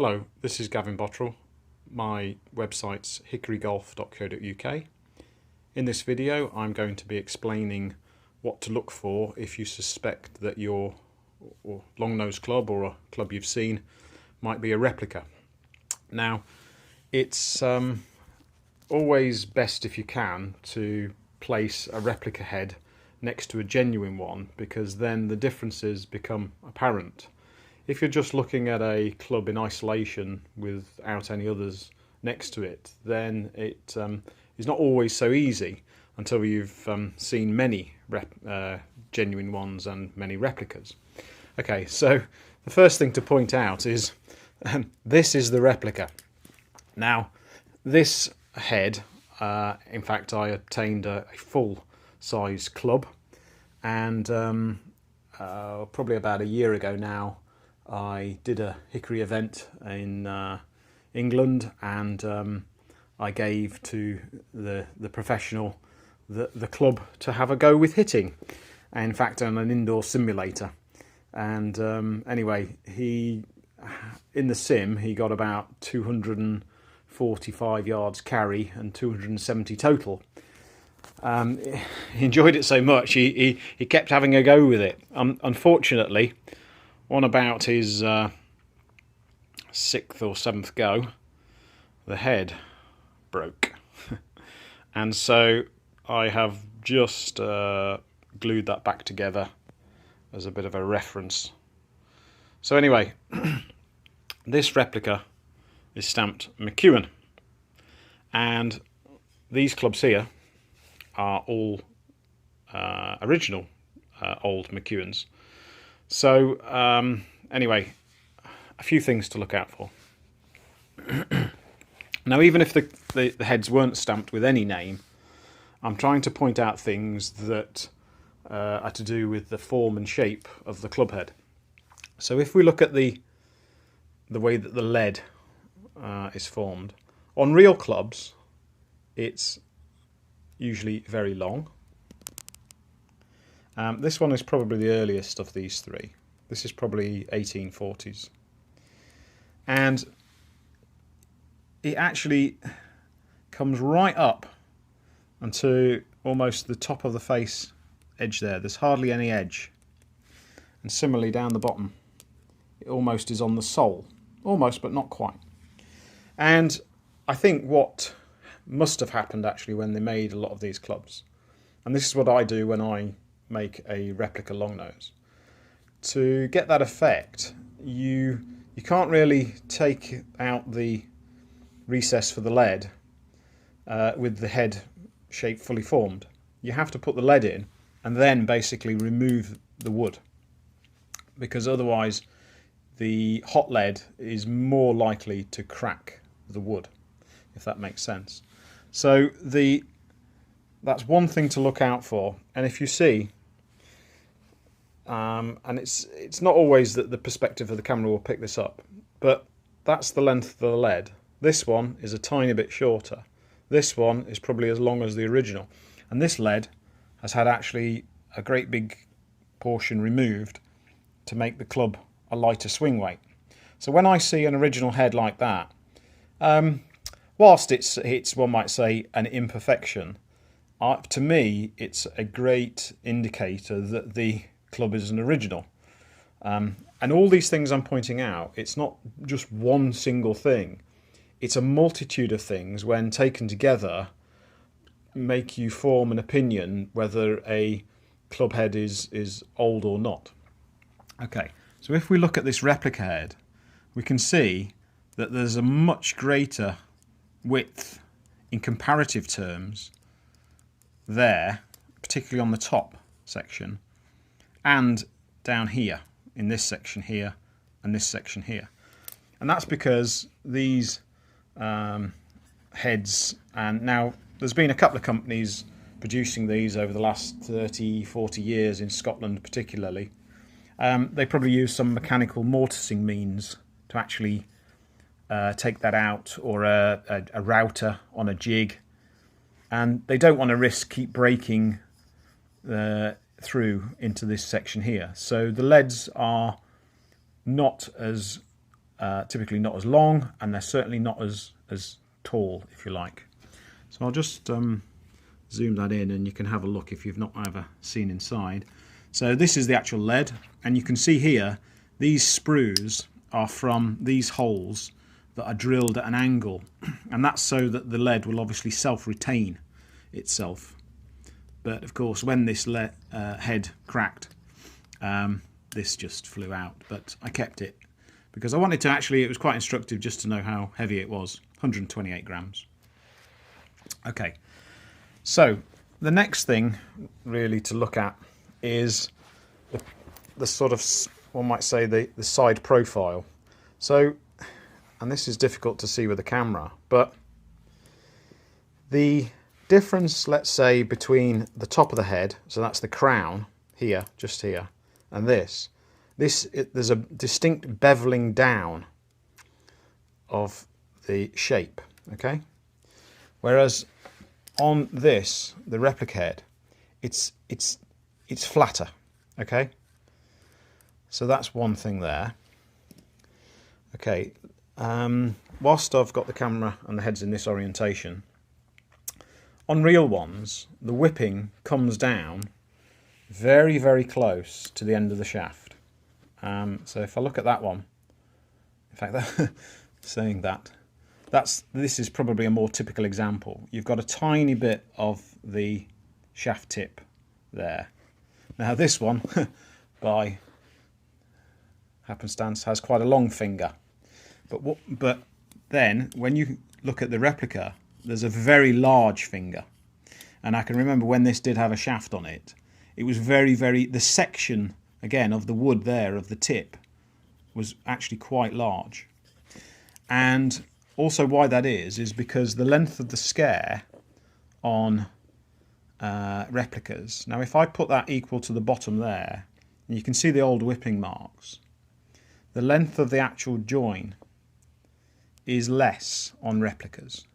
Hello, this is Gavin Bottrell. My website's hickorygolf.co.uk. In this video I'm going to be explaining what to look for if you suspect that your longnose club or a club you've seen might be a replica. Now, it's always best if you can to place a replica head next to a genuine one, because then the differences become apparent. If you're just looking at a club in isolation without any others next to it, then it is not always so easy until you've seen many genuine ones and many replicas. Okay, so the first thing to point out is this is the replica. Now, this head, in fact, I obtained a full-size club, and probably about a year ago now, I did a hickory event in England, and I gave to the professional the club to have a go with hitting, in fact on an indoor simulator. And anyway, in the sim he got about 245 yards carry and 270 total. He enjoyed it so much he kept having a go with it. Unfortunately, on about his 6th or 7th go, the head broke. And so I have just glued that back together as a bit of a reference. So anyway, this replica is stamped McEwen, and these clubs here are all original old McEwens. So anyway, a few things to look out for. Now, even if the heads weren't stamped with any name, I'm trying to point out things that are to do with the form and shape of the club head. So if we look at the way that the lead is formed, on real clubs it's usually very long. This one is probably the earliest of these three. This is probably 1840s. And it actually comes right up onto almost the top of the face edge there. There's hardly any edge. And similarly down the bottom, it almost is on the sole. Almost, but not quite. And I think what must have happened actually when they made a lot of these clubs, and this is what I do when I make a replica longnose, to get that effect, you can't really take out the recess for the lead with the head shape fully formed. You have to put the lead in and then basically remove the wood, because otherwise the hot lead is more likely to crack the wood, if that makes sense. So that's one thing to look out for. And if you see, and it's not always that the perspective of the camera will pick this up, but that's the length of the lead. This one is a tiny bit shorter. This one is probably as long as the original. And this lead has had actually a great big portion removed to make the club a lighter swing weight. So when I see an original head like that, whilst it's one might say an imperfection, to me it's a great indicator that the club is an original. And all these things I'm pointing out, it's not just one single thing. It's a multitude of things, when taken together, make you form an opinion whether a club head is old or not. Okay, so if we look at this replica head, we can see that there's a much greater width in comparative terms there, particularly on the top section, and down here in this section here and this section here. And that's because these heads, and now there's been a couple of companies producing these over the last 30-40 years in Scotland particularly. They probably use some mechanical mortising means to actually take that out, or a router on a jig, and they don't want to risk keep breaking through into this section here. So the leads are not as typically not as long, and they're certainly not as tall, if you like. So I'll just zoom that in, and you can have a look if you've not ever seen inside. So this is the actual lead, and you can see here these sprues are from these holes that are drilled at an angle, and that's so that the lead will obviously self-retain itself. But of course, when this head cracked, this just flew out. But I kept it because I wanted to actually, it was quite instructive just to know how heavy it was. 128 grams. Okay, so the next thing really to look at is the sort of, one might say, the side profile. So, and this is difficult to see with the camera, but the difference, let's say, between the top of the head, so that's the crown here, just here, and there's a distinct beveling down of the shape, okay? Whereas on this, the replica head, it's flatter, okay? So that's one thing there. Okay, whilst I've got the camera and the heads in this orientation, on real ones, the whipping comes down very, very close to the end of the shaft. So if I look at that one, in fact, saying that, this is probably a more typical example. You've got a tiny bit of the shaft tip there. Now this one, by happenstance, has quite a long finger. But then, when you look at the replica, there's a very large finger. And I can remember when this did have a shaft on it, it was very, very, the section, again, of the wood there, of the tip, was actually quite large. And also why that is because the length of the scare on replicas, now if I put that equal to the bottom there, and you can see the old whipping marks, the length of the actual join is less on replicas.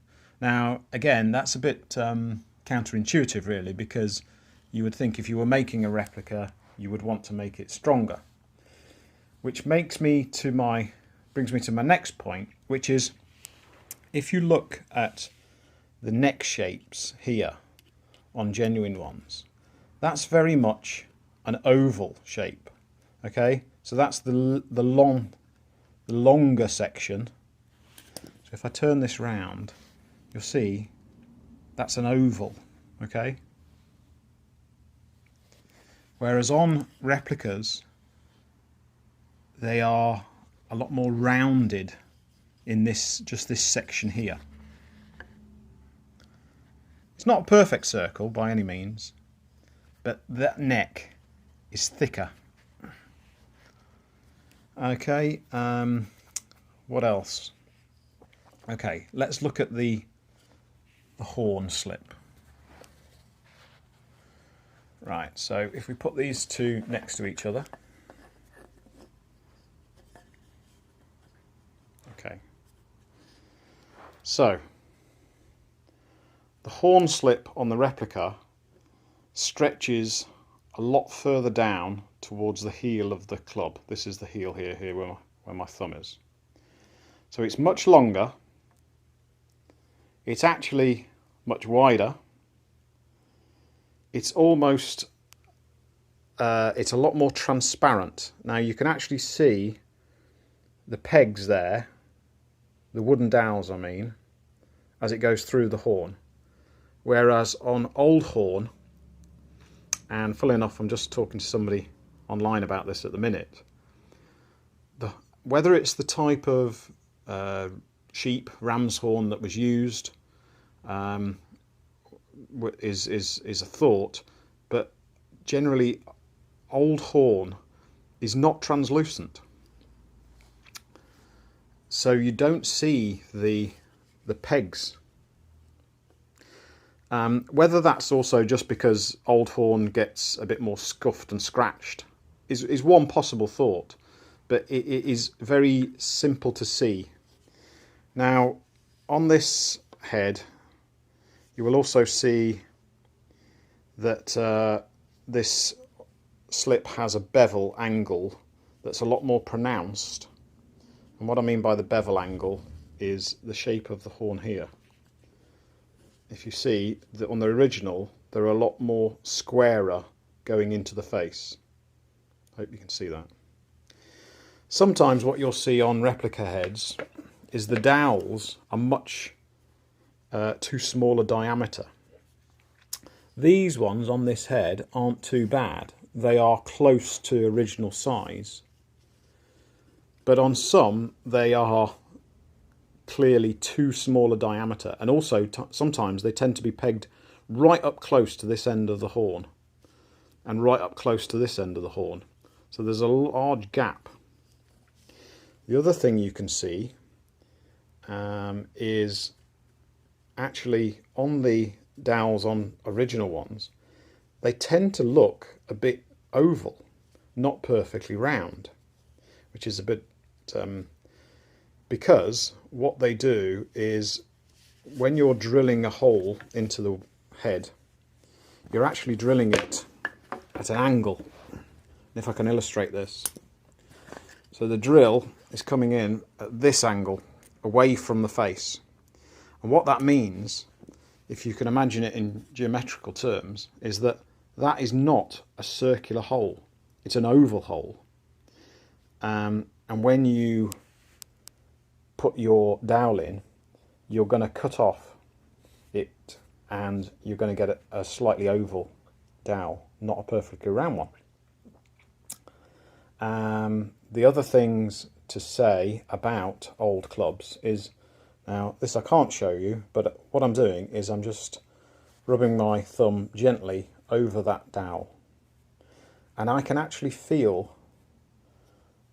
Now, again, that's a bit counterintuitive, really, because you would think if you were making a replica, you would want to make it stronger. Which brings me to my next point, which is if you look at the neck shapes here on genuine ones, that's very much an oval shape. Okay, so that's the longer section. So if I turn this round, you'll see that's an oval, okay? Whereas on replicas, they are a lot more rounded in just this section here. It's not a perfect circle by any means, but that neck is thicker. Okay, what else? Okay, let's look at the horn slip. Right, so if we put these two next to each other. Okay. So, the horn slip on the replica stretches a lot further down towards the heel of the club. This is the heel here where my thumb is. So it's much longer. It's actually much wider. It's almost, it's a lot more transparent. Now you can actually see the pegs there, the wooden dowels I mean, as it goes through the horn. Whereas on old horn, and funnily enough I'm just talking to somebody online about this at the minute, whether it's the type of sheep, ram's horn that was used, is a thought, but generally old horn is not translucent, so you don't see the pegs. Whether that's also just because old horn gets a bit more scuffed and scratched is one possible thought, but it is very simple to see. Now on this head you will also see that this slip has a bevel angle that's a lot more pronounced And what I mean by the bevel angle is the shape of the horn here. If you see that on the original, they're a lot more squarer going into the face. I hope you can see that. Sometimes what you'll see on replica heads is the dowels are much too small a diameter. These ones on this head aren't too bad. They are close to original size. But on some, they are clearly too small a diameter. And also, sometimes they tend to be pegged right up close to this end of the horn. And right up close to this end of the horn. So there's a large gap. The other thing you can see is actually on the dowels on original ones, they tend to look a bit oval, not perfectly round, which is a bit because what they do is when you're drilling a hole into the head, you're actually drilling it at an angle. If I can illustrate this. So the drill is coming in at this angle, away from the face. And what that means, if you can imagine it in geometrical terms, is that that is not a circular hole. It's an oval hole. And when you put your dowel in, you're going to cut off it and you're going to get a slightly oval dowel, not a perfectly round one. The other things to say about old clubs is, now this I can't show you, but what I'm doing is I'm just rubbing my thumb gently over that dowel, and I can actually feel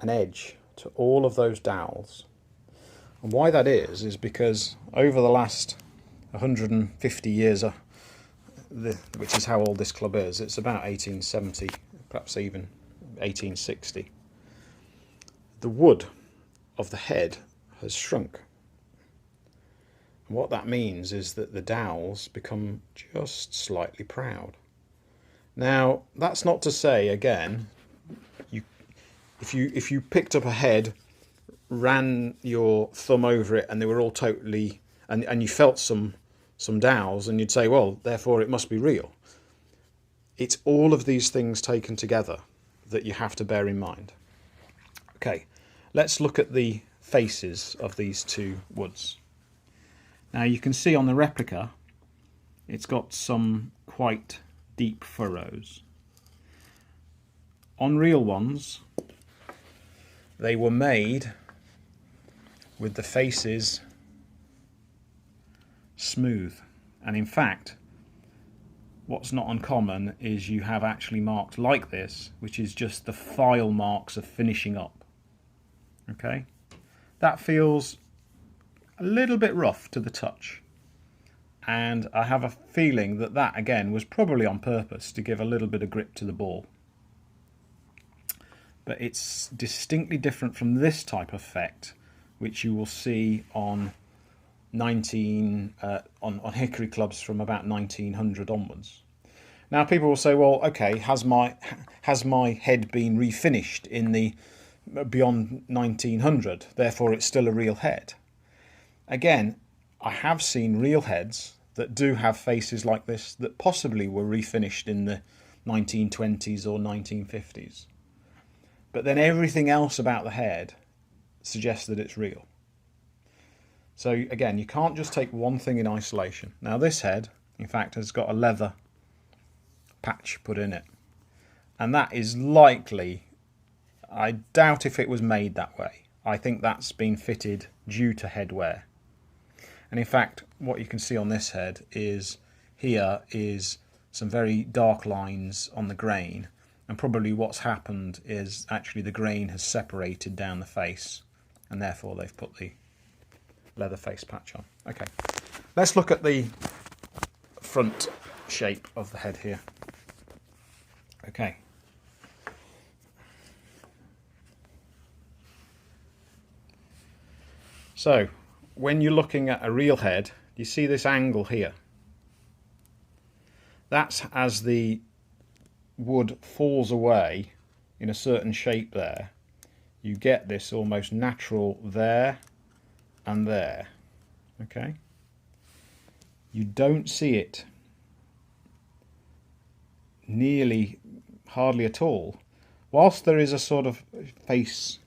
an edge to all of those dowels. And why that is because over the last 150 years, which is how old this club is, it's about 1870, perhaps even 1860, the wood of the head has shrunk. And what that means is that the dowels become just slightly proud. Now, that's not to say, again, if you picked up a head, ran your thumb over it, and they were all totally, and you felt some dowels, and you'd say, well, therefore it must be real. It's all of these things taken together that you have to bear in mind. Okay, let's look at the faces of these two woods. Now you can see on the replica it's got some quite deep furrows. On real ones, they were made with the faces smooth, and in fact what's not uncommon is you have actually marks like this, which is just the file marks of finishing up. Okay, that feels a little bit rough to the touch, and I have a feeling that that again was probably on purpose to give a little bit of grip to the ball. But it's distinctly different from this type of effect, which you will see on on hickory clubs from about 1900 onwards. Now people will say, well, okay, has my head been refinished in the beyond 1900, therefore it's still a real head? Again, I have seen real heads that do have faces like this that possibly were refinished in the 1920s or 1950s. But then everything else about the head suggests that it's real. So again, you can't just take one thing in isolation. Now this head, in fact, has got a leather patch put in it. And that is likely, I doubt if it was made that way. I think that's been fitted due to head wear. And in fact, what you can see on this head is, here is some very dark lines on the grain. And probably what's happened is actually the grain has separated down the face, and therefore they've put the leather face patch on. Okay, let's look at the front shape of the head here. Okay. So, when you're looking at a real head, you see this angle here. That's as the wood falls away in a certain shape there. you get this almost natural there and there. Okay, you don't see it nearly hardly at all. Whilst there is a sort of face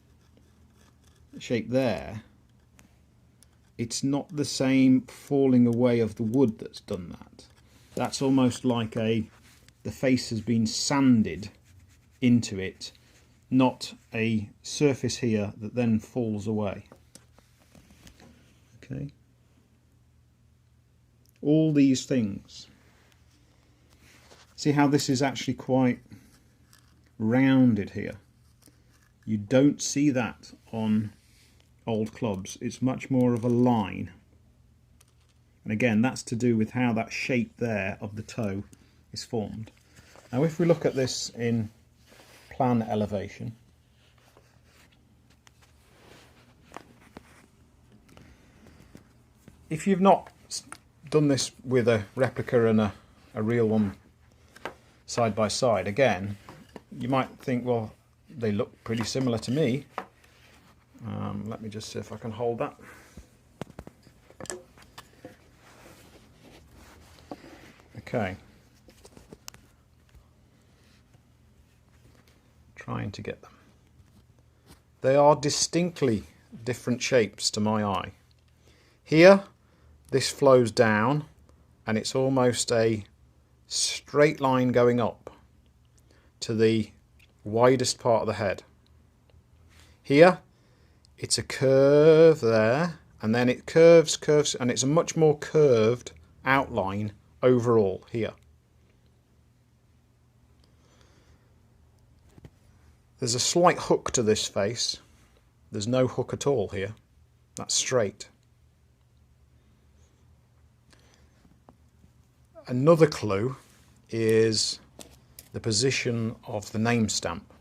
shape there, it's not the same falling away of the wood that's done that. That's almost like the face has been sanded into it, not a surface here that then falls away. Okay. All these things. See how this is actually quite rounded here. You don't see that on old clubs. It's much more of a line. And again, that's to do with how that shape there of the toe is formed. Now if we look at this in plan elevation, if you've not done this with a replica and a real one side by side, again, you might think, well, they look pretty similar to me. Let me just see if I can hold that. Okay. Trying to get them. They are distinctly different shapes to my eye. Here, this flows down and it's almost a straight line going up to the widest part of the head. Here, it's a curve there, and then it curves, and it's a much more curved outline overall here. There's a slight hook to this face. There's no hook at all here. That's straight. Another clue is the position of the name stamp.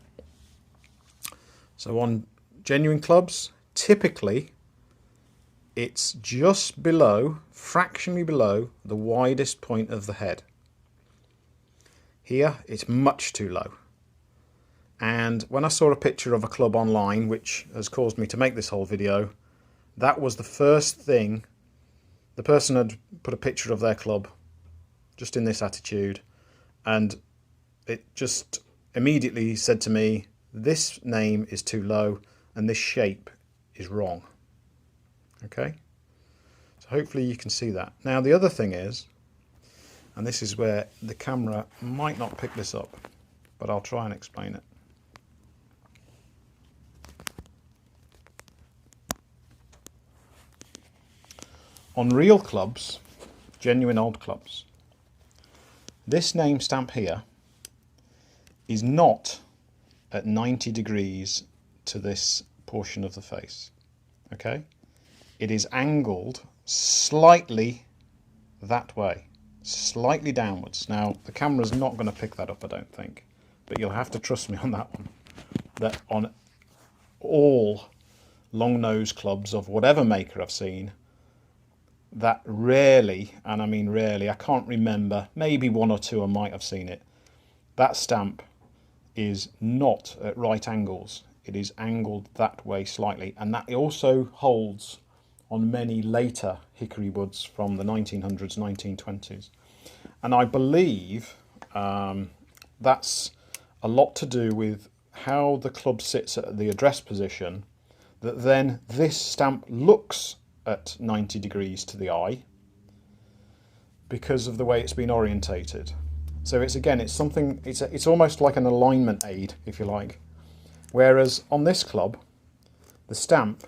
So on genuine clubs, typically it's just below, fractionally below, the widest point of the head. Here it's much too low. And when I saw a picture of a club online, which has caused me to make this whole video, that was the first thing. The person had put a picture of their club just in this attitude, and it just immediately said to me, this name is too low and this shape is wrong. Okay, so hopefully you can see that. Now the other thing is, and this is where the camera might not pick this up, but I'll try and explain it. On real clubs, genuine old clubs, this name stamp here is not at 90 degrees to this portion of the face. Okay, it is angled slightly that way, slightly downwards. Now the camera's not going to pick that up, I don't think, but you'll have to trust me on that one, that on all long nose clubs of whatever maker I've seen, that rarely, and I mean rarely, I can't remember, maybe one or two I might have seen it, that stamp is not at right angles. It is angled that way slightly, and that also holds on many later hickory woods from the 1900s, 1920s. And I believe that's a lot to do with how the club sits at the address position, that then this stamp looks at 90 degrees to the eye because of the way it's been orientated. So it's, again, it's something, it's almost like an alignment aid, if you like. Whereas on this club, the stamp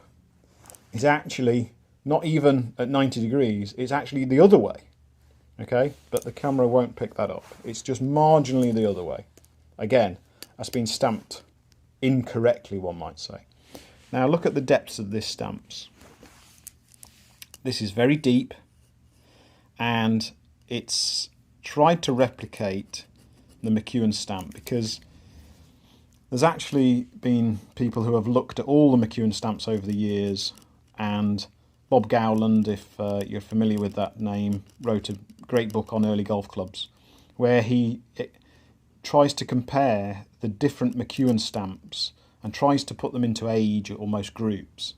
is actually not even at 90 degrees, it's actually the other way. Okay, but the camera won't pick that up. It's just marginally the other way. Again, that's been stamped incorrectly, one might say. Now look at the depths of this stamps. This is very deep, and it's tried to replicate the McEwen stamp, because there's actually been people who have looked at all the McEwen stamps over the years, and Bob Gowland, if you're familiar with that name, wrote a great book on early golf clubs, where he tries to compare the different McEwen stamps and tries to put them into age, almost groups.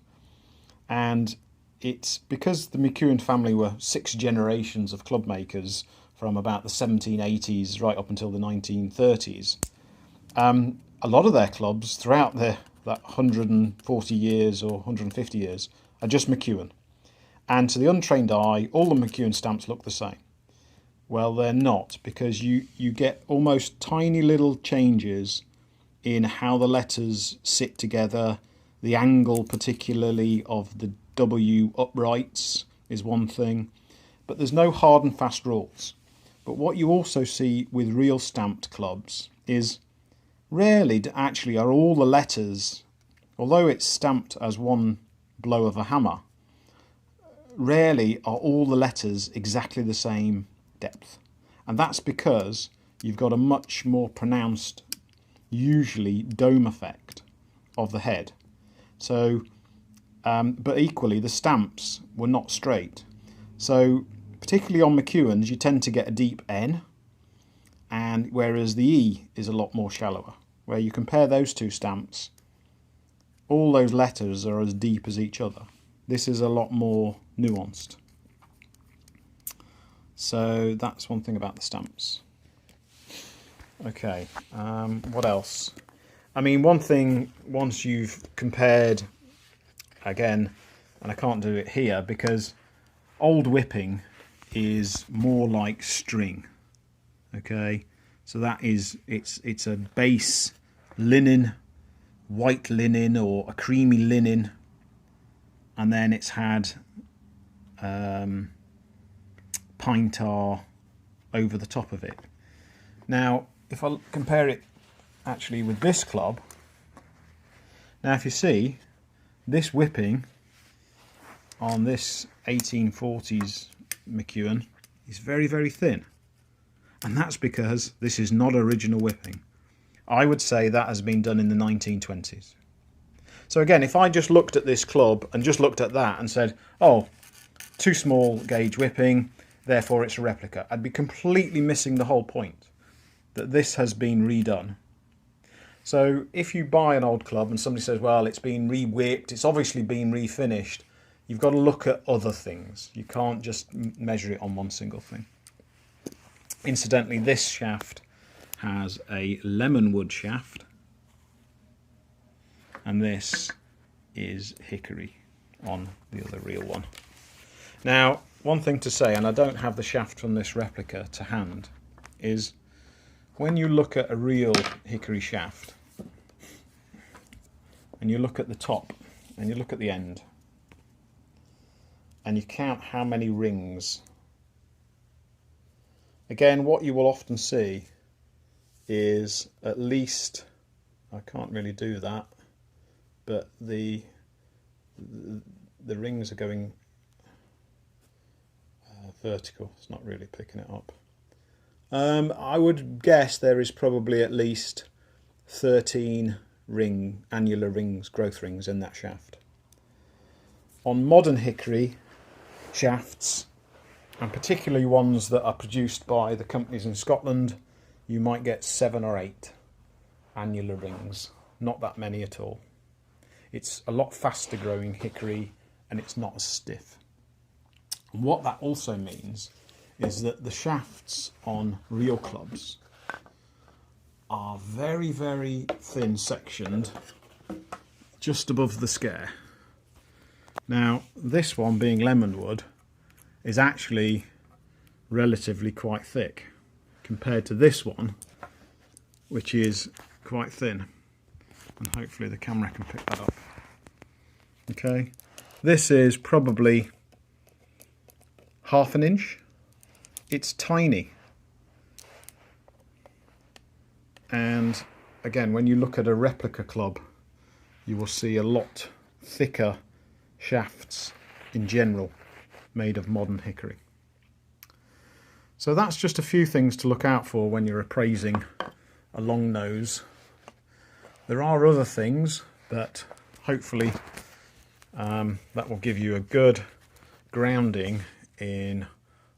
And it's because the McEwen family were 6 generations of club makers from about the 1780s right up until the 1930s. A lot of their clubs throughout that 140 years or 150 years are just McEwen. And to the untrained eye, all the McEwen stamps look the same. Well, they're not, because you get almost tiny little changes in how the letters sit together. The angle particularly of the W uprights is one thing, but there's no hard and fast rules. But what you also see with real stamped clubs is rarely actually are all the letters, although it's stamped as one blow of a hammer, rarely are all the letters exactly the same depth. And that's because you've got a much more pronounced, usually dome effect of the head. So, but equally the stamps were not straight. So particularly on McEwen's you tend to get a deep N, and whereas the E is a lot more shallower. Where you compare those two stamps, all those letters are as deep as each other. This is a lot more nuanced. So that's one thing about the stamps. Okay, what else? I mean, one thing, once you've compared, again, and I can't do it here because old whipping is more like string. Okay, so that is, it's a base linen, white linen or a creamy linen, and then it's had pine tar over the top of it. Now if I compare it actually with this club, now if you see this whipping on this 1840s McEwen is very, very thin, and that's because this is not original whipping. I would say that has been done in the 1920s. So again, if I just looked at this club and just looked at that and said, oh, too small gauge whipping, therefore it's a replica, I'd be completely missing the whole point, that this has been redone. So if you buy an old club and somebody says, well, it's been re-whipped, it's obviously been refinished, you've got to look at other things. You can't just measure it on one single thing. Incidentally, this shaft has a lemon wood shaft, and this is hickory on the other real one. Now, one thing to say, and I don't have the shaft from this replica to hand, is when you look at a real hickory shaft and you look at the top and you look at the end and you count how many rings, again, what you will often see is at least, I can't really do that, but the rings are going vertical. It's not really picking it up. I would guess there is probably at least 13 annular rings, growth rings in that shaft. On modern hickory shafts, and particularly ones that are produced by the companies in Scotland, you might get 7 or 8 annular rings, not that many at all. It's a lot faster growing hickory and it's not as stiff. And what that also means is that the shafts on real clubs are very, very thin sectioned just above the scare. Now this one, being lemon wood, is actually relatively quite thick compared to this one, which is quite thin, and hopefully the camera can pick that up. Okay, this is probably half an inch. It's tiny, and again, when you look at a replica club, you will see a lot thicker shafts in general made of modern hickory. So that's just a few things to look out for when you're appraising a long nose. There are other things, but hopefully that will give you a good grounding in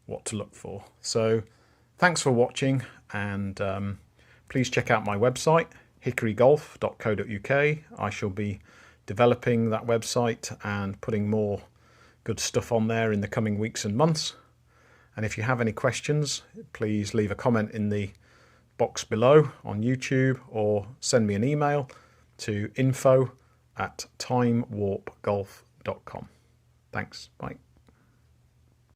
what to look for. So thanks for watching, and please check out my website, hickorygolf.co.uk. I shall be developing that website and putting more good stuff on there in the coming weeks and months. And if you have any questions, please leave a comment in the box below on YouTube or send me an email to info@timewarpgolf.com. Thanks. Bye.